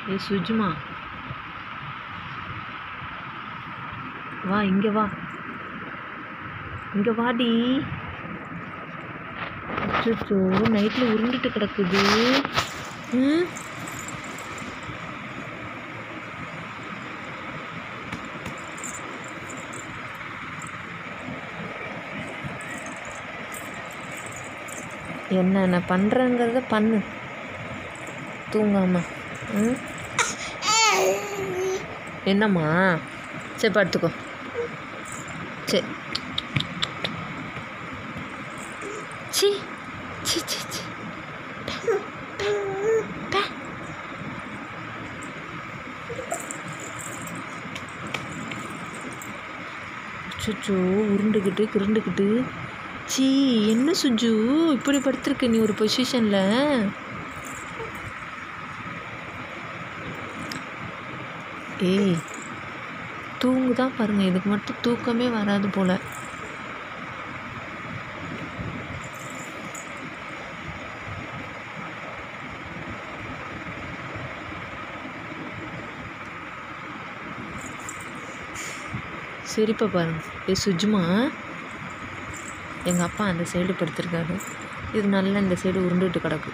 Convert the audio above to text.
ஏய் சுஜுமா, வா இங்கே வா, இங்கே வாடி. அச்சோ, நைட்டில் உருண்டுட்டு கிடக்குது. என்ன பண்ணுறங்கிறத பண்ணு, தூங்காம. என்னம்மா? சரி படுத்துக்கோ. சரி. சி சி சி சி சுஜு உருண்டுக்கிட்டு கிருண்டுக்கிட்டு. சி என்ன சுஜு இப்படி படுத்திருக்க நீ ஒரு பொசிஷனில்? ஏய் தூங்குதான் பாருங்கள், இதுக்கு மட்டும் தூக்கமே வராது போல். சிரிப்பை பாருங்க. ஏ சுஜுமா, எங்கள் அப்பா அந்த சைடு படுத்திருக்காரு, இது நல்லா இந்த சைடு உருண்டுட்டு கிடக்கு.